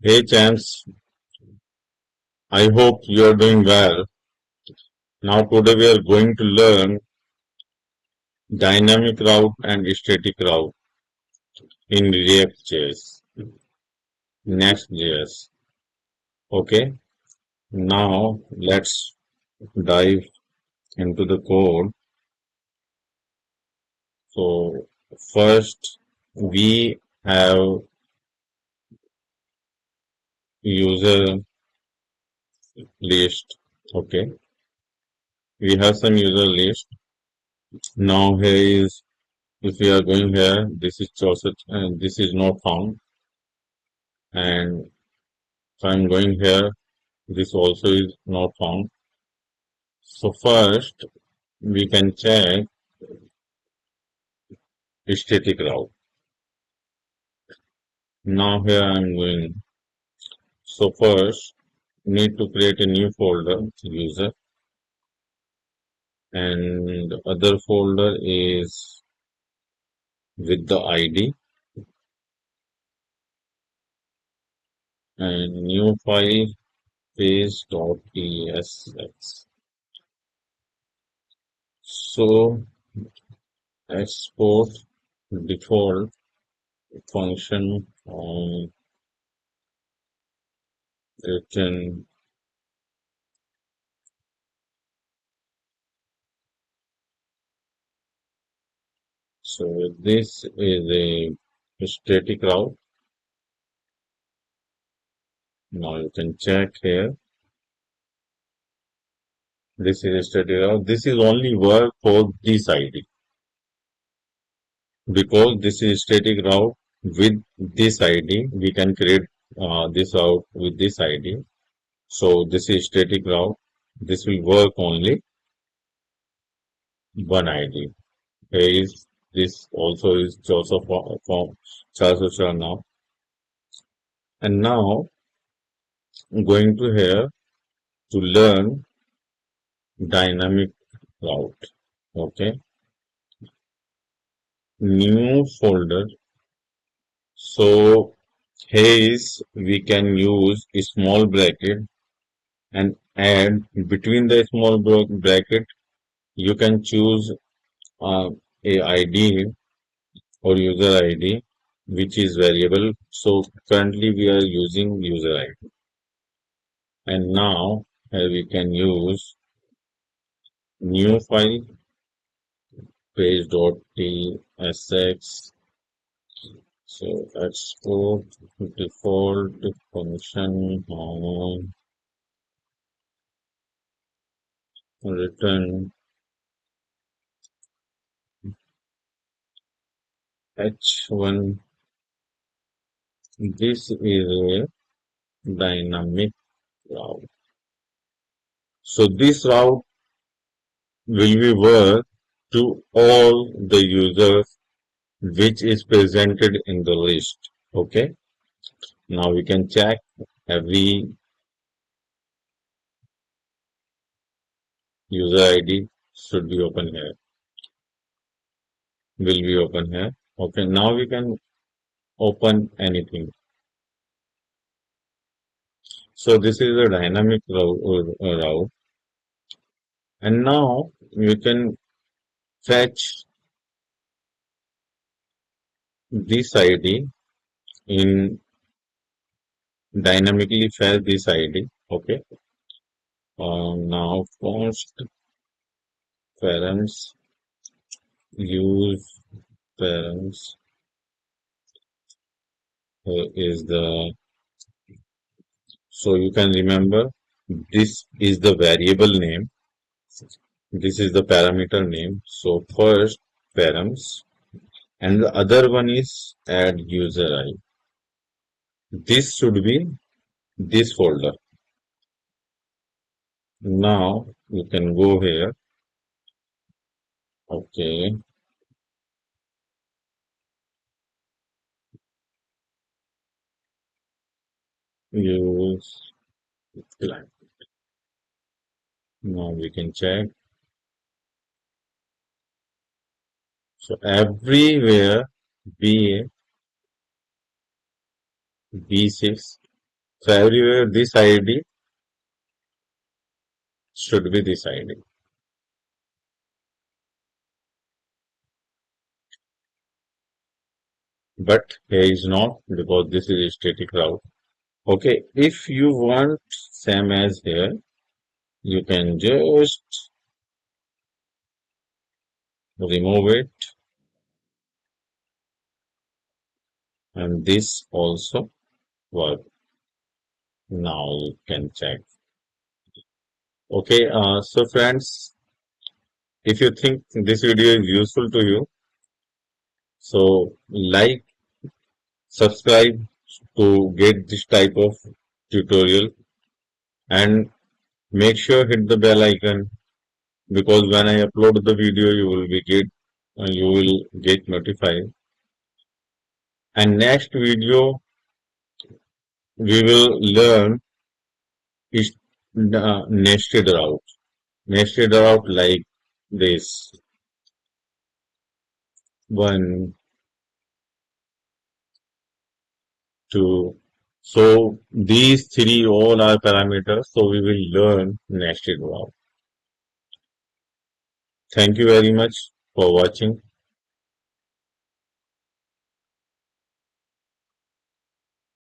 Hey champs, I hope you are doing well. Now today we are going to learn dynamic route and static route in ReactJS, Next.js. Okay, now let's dive into the code. So first we have user list. Okay, we have some user list. Now here is if we are going here, this is also this is not found, and if I'm going here, this also is not found. So first we can check static route. Now here I'm going. So first need to create a new folder user, and the other folder is with the ID, and new file page.tsx. So export default function written. So this is a static route. Now you can check here. This is a static route. This is only work for this ID because this is static route with this ID. We can create this route with this ID. So this is static route. This will work only one ID. Here is this also is also from Charles now. And now I'm going to here to learn dynamic route. Okay, new folder. So here is we can use a small bracket and add between the small bracket you can choose a ID or user ID which is variable. So currently we are using user ID, and now we can use new file page.tsx. So export default function return h1. This is a dynamic route. So this route will be work to all the users which is presented in the list. Okay. Now we can check every user ID should be open here. Will be open here. Okay. Now we can open anything. So this is a dynamic route. And now you can fetch this ID in dynamically fetch this ID. Okay. Now post parents use parents is the, so you can remember this is the variable name, this is the parameter name. So first params, and the other one is add user I. This should be this folder. Now you can go here. Okay, use client. Now we can check. So everywhere B6 So everywhere this ID should be this ID. But here is not because this is a static route. Okay, if you want same as here, you can just remove it and this also work. Now you can check. Okay, so friends, if you think this video is useful to you, so like, subscribe to get this type of tutorial and make sure hit the bell icon because when I upload the video you will get notified. And next video we will learn is nested route. Nested route like this. One, two. So these three all are parameters. So we will learn nested route. Thank you very much for watching.